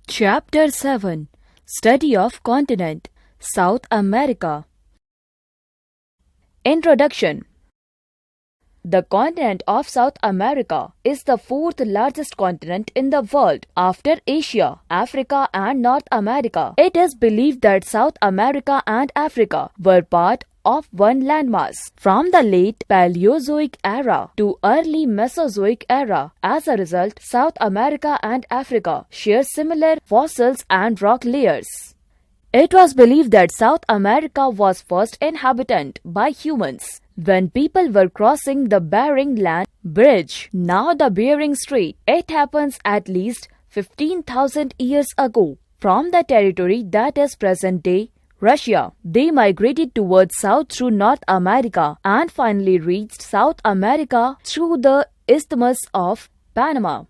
Chapter 7 Study of Continent South America. Introduction. The continent of South America is the fourth largest continent in the world after Asia, Africa and North America. It is believed that South America and Africa were part of one landmass from the late Paleozoic era to early Mesozoic era. As a result, South America and Africa share similar fossils and rock layers. It was believed that South America was first inhabited by humans when people were crossing the Bering Land Bridge, now the Bering Strait. It happens at least 15,000 years ago. From the territory that is present-day Russia, they migrated towards south through North America and finally reached South America through the Isthmus of Panama.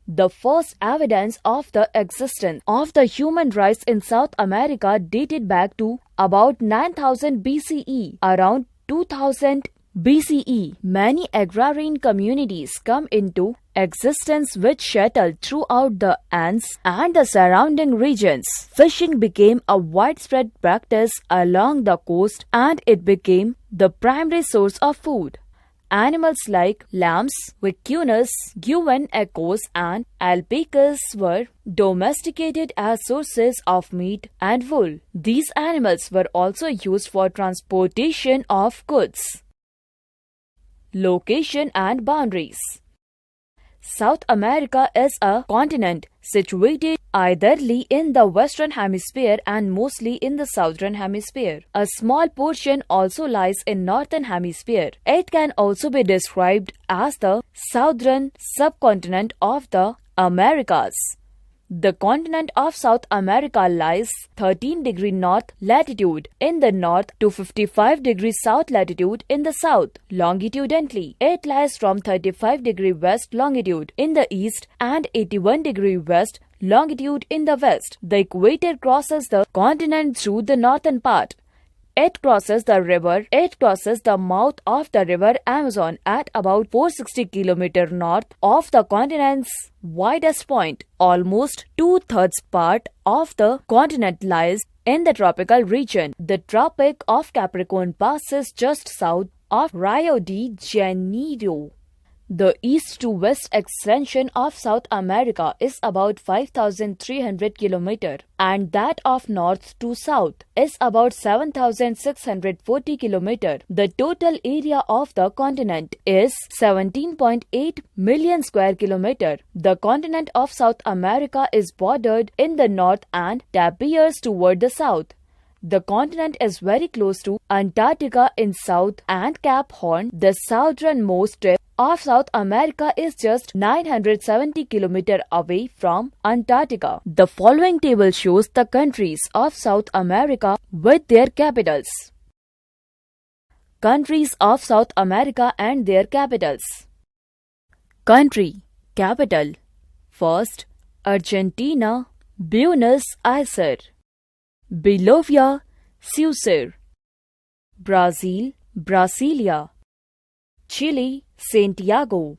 The first evidence of the existence of the human race in South America dated back to about 9000 BCE. Around 2000 BCE, many agrarian communities come into existence which settled throughout the Andes and the surrounding regions. Fishing became a widespread practice along the coast and it became the primary source of food. Animals like lambs, vicuñas, guanacos and alpacas were domesticated as sources of meat and wool. These animals were also used for transportation of goods. Location and boundaries. South America is a continent situated eitherly in the Western Hemisphere and mostly in the Southern Hemisphere. A small portion also lies in Northern Hemisphere. It can also be described as the Southern subcontinent of the Americas. The continent of South America lies 13 degrees north latitude in the north to 55 degrees south latitude in the south. Longitudinally, it lies from 35 degrees west longitude in the east and 81 degrees west longitude in the west. The equator crosses the continent through the northern part. It crosses the mouth of the river Amazon at about 460 km north of the continent's widest point. Almost two-thirds part of the continent lies in the tropical region. The Tropic of Capricorn passes just south of Rio de Janeiro. The east to west extension of South America is about 5,300 km and that of north to south is about 7,640 km. The total area of the continent is 17.8 million square kilometer. The continent of South America is bordered in the north and tapers toward the south. The continent is very close to Antarctica in south and Cap Horn, the southernmost tip of South America, is just 970 km away from Antarctica. The following table shows the countries of South America with their capitals. Countries of South America and their capitals. Country capital. First, Argentina, Buenos Aires. Bolivia, Sucre. Brazil, Brasilia. Chile, Santiago.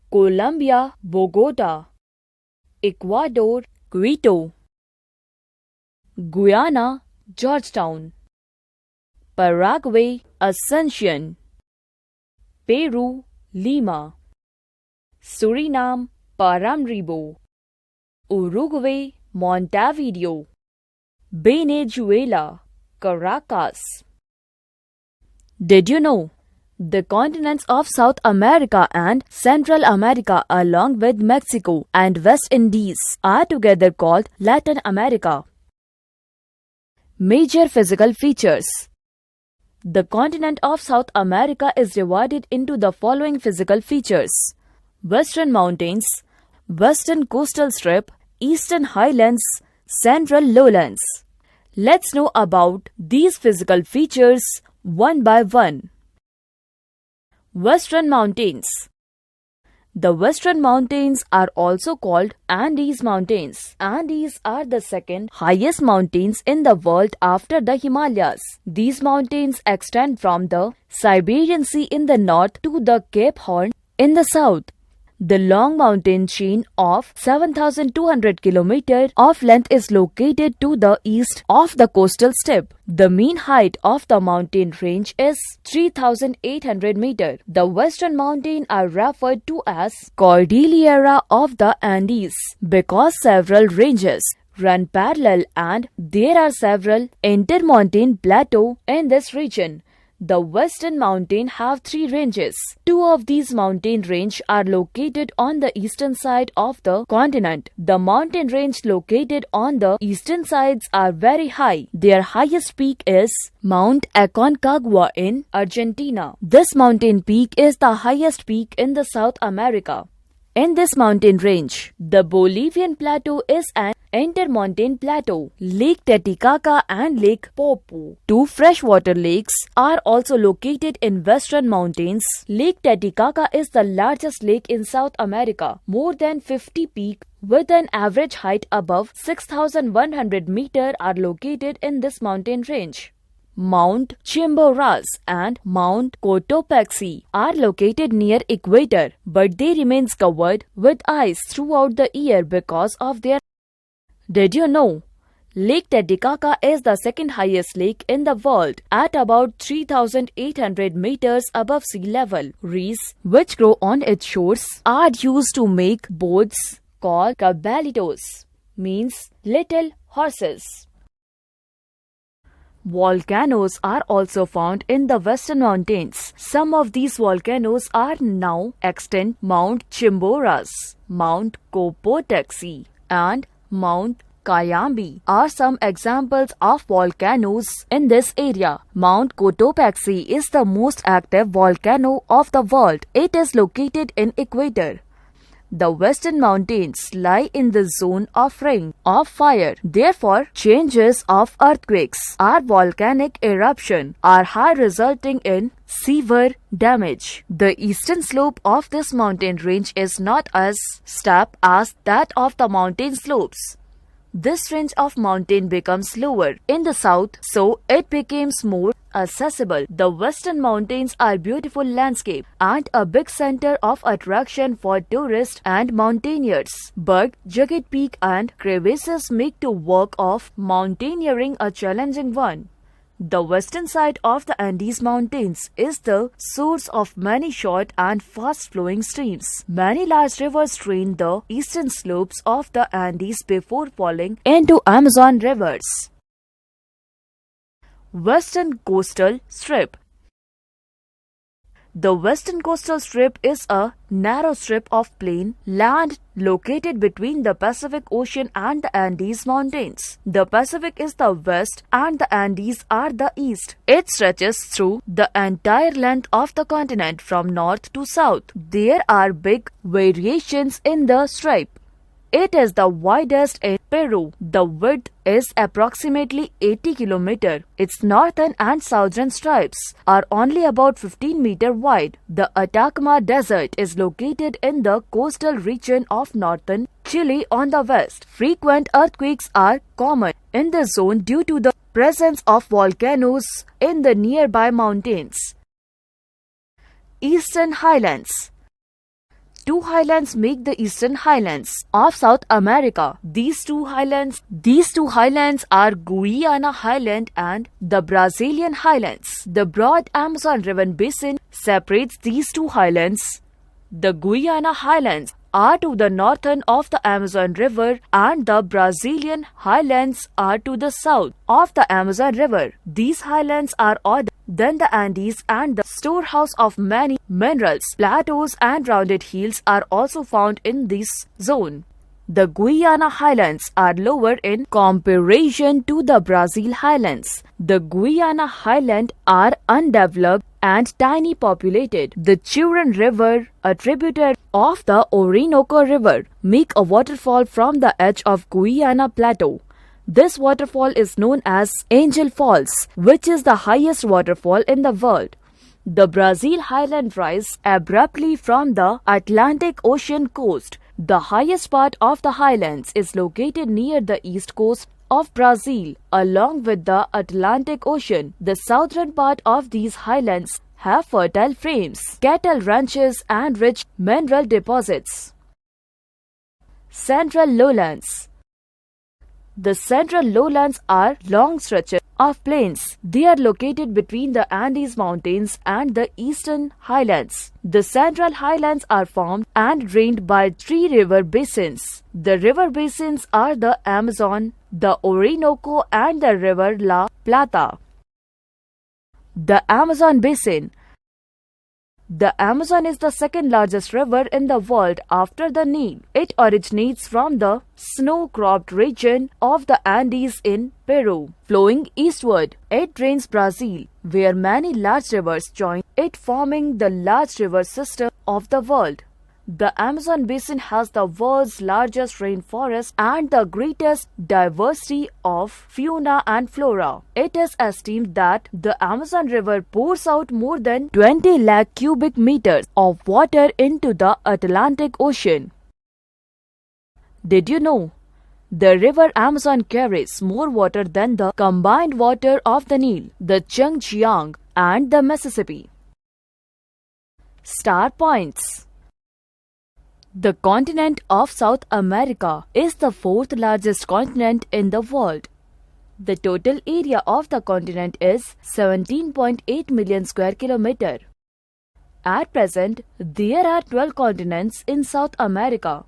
Colombia, Bogota. Ecuador, Quito. Guyana, Georgetown. Paraguay, Asuncion. Peru, Lima. Suriname, Paramaribo. Uruguay, Montevideo. Venezuela, Caracas. Did you know? The continents of South America and Central America along with Mexico and West Indies are together called Latin America. Major physical features. The continent of South America is divided into the following physical features: Western Mountains, Western Coastal Strip, Eastern Highlands, Central Lowlands. Let's know about these physical features one by one. Western Mountains. The Western Mountains are also called Andes Mountains. Andes are the second highest mountains in the world after the Himalayas. These mountains extend from the Siberian Sea in the north to the Cape Horn in the south. The long mountain chain of 7,200 km of length is located to the east of the coastal steppe. The mean height of the mountain range is 3,800 meters. The western mountains are referred to as Cordillera of the Andes because several ranges run parallel and there are several intermontane plateaux in this region. The western mountains have three ranges. Two of these mountain ranges are located on the eastern side of the continent. The mountain range located on the eastern sides are very high. Their highest peak is Mount Aconcagua in Argentina. This mountain peak is the highest peak in the South America. In this mountain range, the Bolivian Plateau is an intermontane plateau. Lake Titicaca and Lake Poopó, two freshwater lakes, are also located in western mountains. Lake Titicaca is the largest lake in South America, more than 50 peaks with an average height above 6,100 meters are located in this mountain range. Mount Chimborazo and Mount Cotopaxi are located near equator, but they remain covered with ice throughout the year because of their. Did you know? Lake Titicaca is the second highest lake in the world at about 3,800 meters above sea level. Reeds, which grow on its shores, are used to make boats called cabalitos, means little horses. Volcanoes are also found in the western mountains. Some of these volcanoes are now extinct. Mount Chimborazo, Mount Cotopaxi, and Mount Cayambe are some examples of volcanoes in this area. Mount Cotopaxi is the most active volcano of the world. It is located in equator. The western mountains lie in the zone of ring of fire. Therefore, changes of earthquakes or volcanic eruption are high, resulting in severe damage. The eastern slope of this mountain range is not as steep as that of the mountain slopes. This range of mountain becomes lower in the south, so it becomes more accessible. The western mountains are beautiful landscape and a big center of attraction for tourists and mountaineers. But jagged peak and crevices make the work of mountaineering a challenging one. The western side of the Andes Mountains is the source of many short and fast-flowing streams. Many large rivers drain the eastern slopes of the Andes before falling into Amazon rivers. Western Coastal Strip. The Western Coastal Strip is a narrow strip of plain land located between the Pacific Ocean and the Andes Mountains. The Pacific is the west and the Andes are the east. It stretches through the entire length of the continent from north to south. There are big variations in the strip. It is the widest in Peru. The width is approximately 80 km. Its northern and southern stripes are only about 15 meters wide. The Atacama Desert is located in the coastal region of northern Chile on the west. Frequent earthquakes are common in the zone due to the presence of volcanoes in the nearby mountains. Eastern Highlands. Two highlands make the Eastern Highlands of South America. These two highlands are Guiana Highland and the Brazilian Highlands. The broad Amazon River basin separates these two highlands. The Guiana Highlands are to the northern of the Amazon River and the Brazilian Highlands are to the south of the Amazon River. These highlands are older than the Andes and the storehouse of many minerals. Plateaus and rounded hills are also found in this zone. The Guiana Highlands are lower in comparison to the Brazil Highlands. The Guiana Highlands are undeveloped and tiny populated. The Churun River, a tributary of the Orinoco River, make a waterfall from the edge of Guiana Plateau. This waterfall is known as Angel Falls, which is the highest waterfall in the world. The Brazil Highland rise abruptly from the Atlantic Ocean coast. The highest part of the highlands is located near the east coast of Brazil, along with the Atlantic Ocean. The southern part of these highlands have fertile frames, cattle ranches and rich mineral deposits. Central lowlands. The central lowlands are long stretches of plains. They are located between the Andes Mountains and the eastern highlands. The central highlands are formed and drained by three river basins. The river basins are the Amazon, the Orinoco and the river La Plata. The Amazon Basin. The Amazon is the second largest river in the world after the Nile. It originates from the snow-cropped region of the Andes in Peru. Flowing eastward, it drains Brazil, where many large rivers join it, forming the large river system of the world. The Amazon Basin has the world's largest rainforest and the greatest diversity of fauna and flora. It is estimated that the Amazon River pours out more than 20 lakh cubic meters of water into the Atlantic Ocean. Did you know? The river Amazon carries more water than the combined water of the Nile, the Changjiang, and the Mississippi. Star points. The continent of South America is the fourth largest continent in the world. The total area of the continent is 17.8 million square kilometers. At present, there are 12 continents in South America.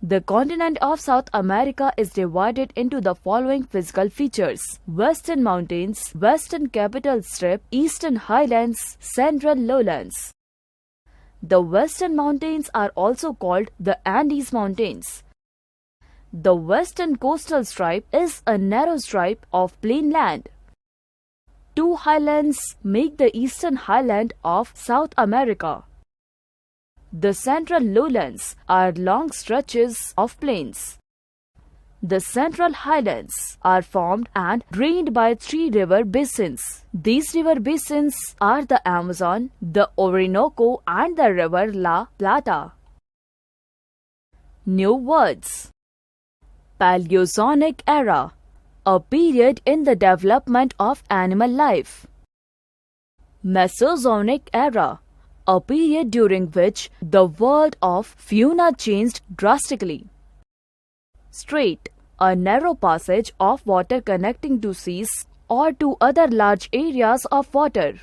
The continent of South America is divided into the following physical features: Western Mountains, Western Capital Strip, Eastern Highlands, Central Lowlands. The Western Mountains are also called the Andes Mountains. The western coastal stripe is a narrow stripe of plain land. Two highlands make the Eastern Highland of South America. The Central Lowlands are long stretches of plains. The Central Highlands are formed and drained by three river basins. These river basins are the Amazon, the Orinoco, and the river La Plata. New words. Paleozoic era, a period in the development of animal life. Mesozoic era, a period during which the world of fauna changed drastically. Strait, a narrow passage of water connecting to seas or to other large areas of water.